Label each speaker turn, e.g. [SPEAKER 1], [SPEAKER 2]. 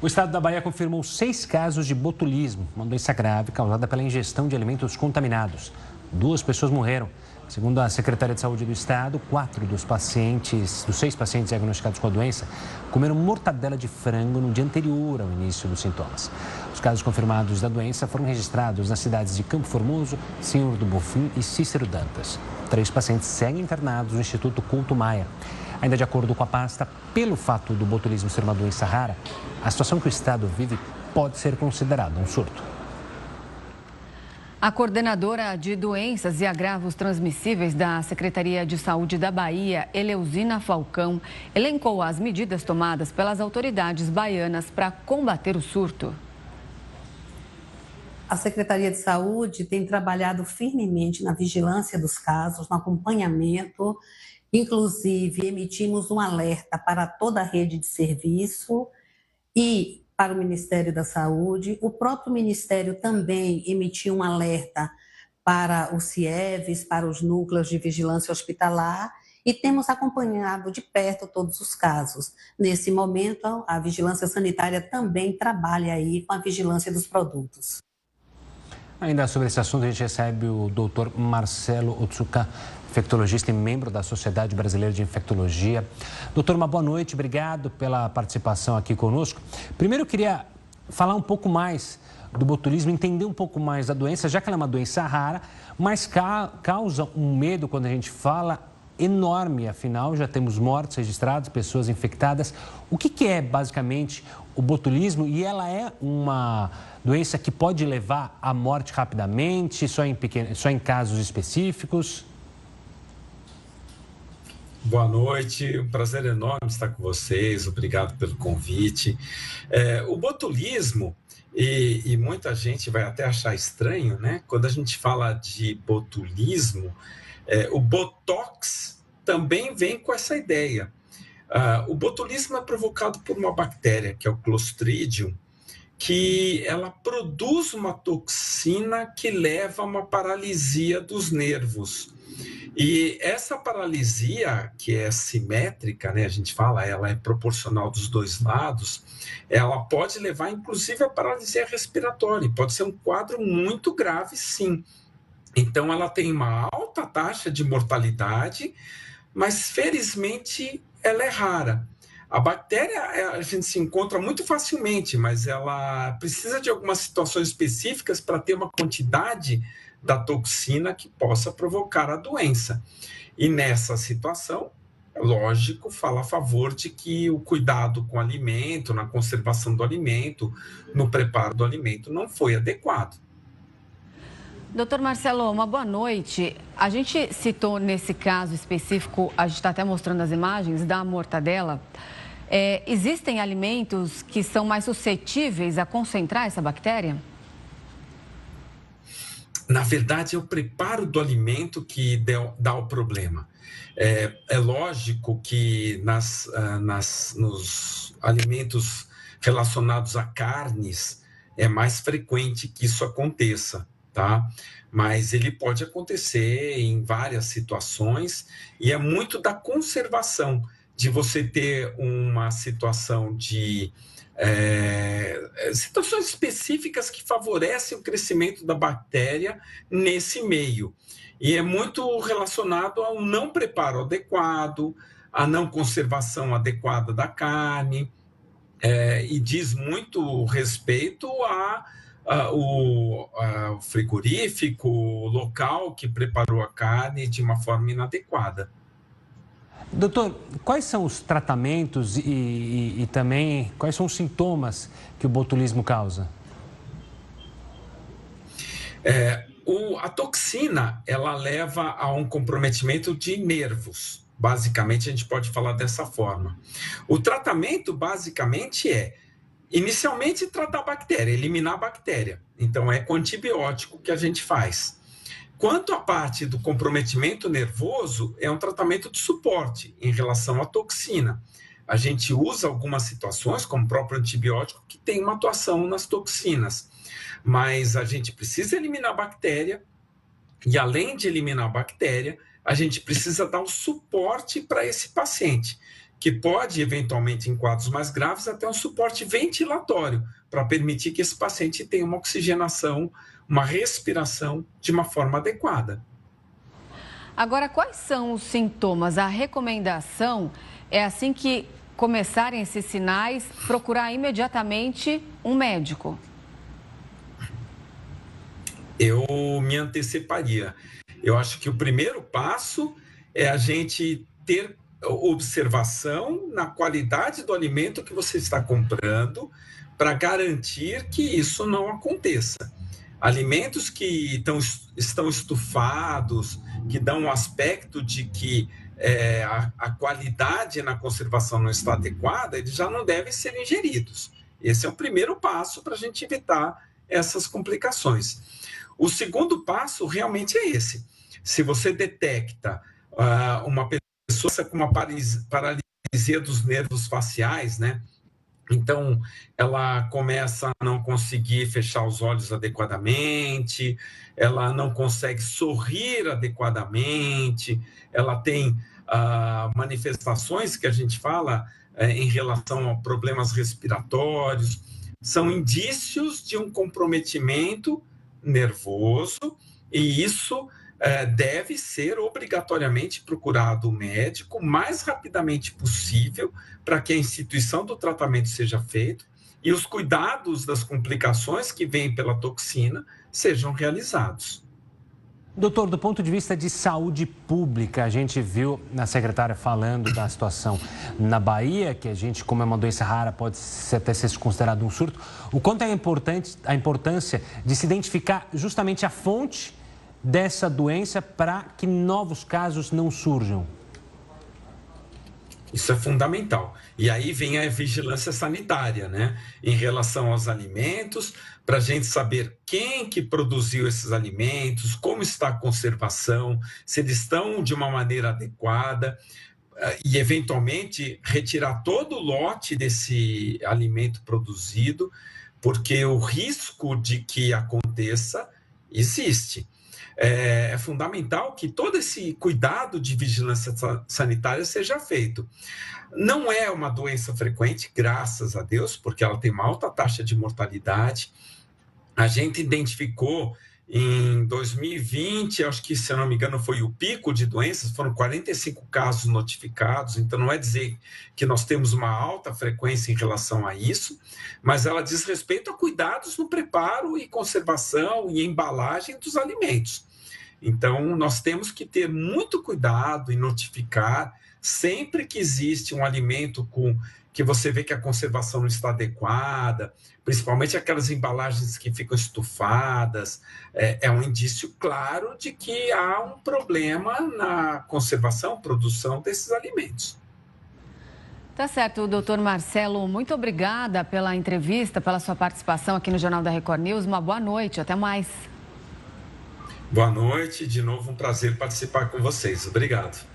[SPEAKER 1] O estado da Bahia confirmou 6 casos de botulismo, uma doença grave causada pela ingestão de alimentos contaminados. 2 pessoas morreram. Segundo a Secretaria de Saúde do Estado, 4 dos 6 pacientes diagnosticados com a doença comeram mortadela de frango no dia anterior ao início dos sintomas. Os casos confirmados da doença foram registrados nas cidades de Campo Formoso, Senhor do Bonfim e Cícero Dantas. 3 pacientes seguem internados no Instituto Couto Maia. Ainda de acordo com a pasta, pelo fato do botulismo ser uma doença rara, a situação que o estado vive pode ser considerada um surto.
[SPEAKER 2] A coordenadora de doenças e agravos transmissíveis da Secretaria de Saúde da Bahia, Eleusina Falcão, elencou as medidas tomadas pelas autoridades baianas para combater o surto.
[SPEAKER 3] A Secretaria de Saúde tem trabalhado firmemente na vigilância dos casos, no acompanhamento. Inclusive, emitimos um alerta para toda a rede de serviço e para o Ministério da Saúde. O próprio Ministério também emitiu um alerta para os CIEVs, para os núcleos de vigilância hospitalar, e temos acompanhado de perto todos os casos. Nesse momento, a Vigilância Sanitária também trabalha aí com a vigilância dos produtos.
[SPEAKER 1] Ainda sobre esse assunto, a gente recebe o Dr. Marcelo Otsuka, infectologista e membro da Sociedade Brasileira de Infectologia. Doutor, uma boa noite, obrigado pela participação aqui conosco. Primeiro, eu queria falar um pouco mais do botulismo, entender um pouco mais da doença, já que ela é uma doença rara, mas causa um medo quando a gente fala enorme, afinal já temos mortes registradas, pessoas infectadas. O que é basicamente o botulismo? E ela é uma doença que pode levar à morte rapidamente, só em casos específicos?
[SPEAKER 4] Boa noite, um prazer enorme estar com vocês, obrigado pelo convite. O botulismo, e muita gente vai até achar estranho, né? Quando a gente fala de botulismo, o Botox também vem com essa ideia. O botulismo é provocado por uma bactéria, que é o Clostridium, que ela produz uma toxina que leva a uma paralisia dos nervos. E essa paralisia, que é simétrica, né, a gente fala, ela é proporcional dos dois lados, ela pode levar, inclusive, à paralisia respiratória. Pode ser um quadro muito grave, sim. Então, ela tem uma alta taxa de mortalidade, mas, felizmente, ela é rara. A bactéria, a gente se encontra muito facilmente, mas ela precisa de algumas situações específicas para ter uma quantidade da toxina que possa provocar a doença. E nessa situação, lógico, fala a favor de que o cuidado com o alimento, na conservação do alimento, no preparo do alimento, não foi adequado.
[SPEAKER 2] Doutor Marcelo, uma boa noite. A gente citou nesse caso específico, a gente está até mostrando as imagens da mortadela. Existem alimentos que são mais suscetíveis a concentrar essa bactéria?
[SPEAKER 4] Na verdade, é o preparo do alimento que dá o problema. É lógico que nos alimentos relacionados a carnes é mais frequente que isso aconteça, tá? Mas ele pode acontecer em várias situações e é muito da conservação, de você ter uma situação de situações específicas que favorecem o crescimento da bactéria nesse meio. E é muito relacionado ao não preparo adequado, à não conservação adequada da carne, e diz muito respeito ao frigorífico, local que preparou a carne de uma forma inadequada.
[SPEAKER 1] Doutor, quais são os tratamentos e também quais são os sintomas que o botulismo causa?
[SPEAKER 4] A toxina, ela leva a um comprometimento de nervos. Basicamente, a gente pode falar dessa forma. O tratamento, basicamente, inicialmente, tratar a bactéria, eliminar a bactéria. Então, é com antibiótico que a gente faz. Quanto à parte do comprometimento nervoso, é um tratamento de suporte em relação à toxina. A gente usa algumas situações, como o próprio antibiótico, que tem uma atuação nas toxinas. Mas a gente precisa eliminar a bactéria e, além de eliminar a bactéria, a gente precisa dar um suporte para esse paciente. que pode, eventualmente, em quadros mais graves, até um suporte ventilatório, para permitir que esse paciente tenha uma oxigenação, uma respiração de uma forma adequada.
[SPEAKER 2] Agora, quais são os sintomas? A recomendação é assim que começarem esses sinais, procurar imediatamente um médico.
[SPEAKER 4] Eu me anteciparia. Eu acho que o primeiro passo é a gente ter observação na qualidade do alimento que você está comprando para garantir que isso não aconteça. Alimentos que estão estufados, que dão um aspecto de que a qualidade na conservação não está adequada, eles já não devem ser ingeridos. Esse é o primeiro passo para a gente evitar essas complicações. O segundo passo realmente é esse. Se você detecta uma pessoa com uma paralisia dos nervos faciais, né? Então, ela começa a não conseguir fechar os olhos adequadamente, ela não consegue sorrir adequadamente, ela tem manifestações que a gente fala em relação a problemas respiratórios, são indícios de um comprometimento nervoso e isso deve ser obrigatoriamente procurado o médico o mais rapidamente possível para que a instituição do tratamento seja feita e os cuidados das complicações que vêm pela toxina sejam realizados.
[SPEAKER 1] Doutor, do ponto de vista de saúde pública, a gente viu a secretária falando da situação na Bahia, que a gente, como é uma doença rara, pode até ser considerado um surto. O quanto é importante a importância de se identificar justamente a fonte dessa doença para que novos casos não surjam?
[SPEAKER 4] Isso é fundamental. E aí vem a vigilância sanitária, né? Em relação aos alimentos, para a gente saber quem que produziu esses alimentos, como está a conservação, se eles estão de uma maneira adequada e, eventualmente, retirar todo o lote desse alimento produzido, porque o risco de que aconteça existe. É fundamental que todo esse cuidado de vigilância sanitária seja feito. Não é uma doença frequente, graças a Deus, porque ela tem uma alta taxa de mortalidade. A gente identificou em 2020, acho que, se eu não me engano, foi o pico de doenças, foram 45 casos notificados, então não é dizer que nós temos uma alta frequência em relação a isso, mas ela diz respeito a cuidados no preparo e conservação e embalagem dos alimentos. Então, nós temos que ter muito cuidado em notificar sempre que existe um alimento que você vê que a conservação não está adequada, principalmente aquelas embalagens que ficam estufadas, é um indício claro de que há um problema na conservação, produção desses alimentos.
[SPEAKER 2] Tá certo, doutor Marcelo, muito obrigada pela entrevista, pela sua participação aqui no Jornal da Record News. Uma boa noite, até mais.
[SPEAKER 4] Boa noite, de novo um prazer participar com vocês. Obrigado.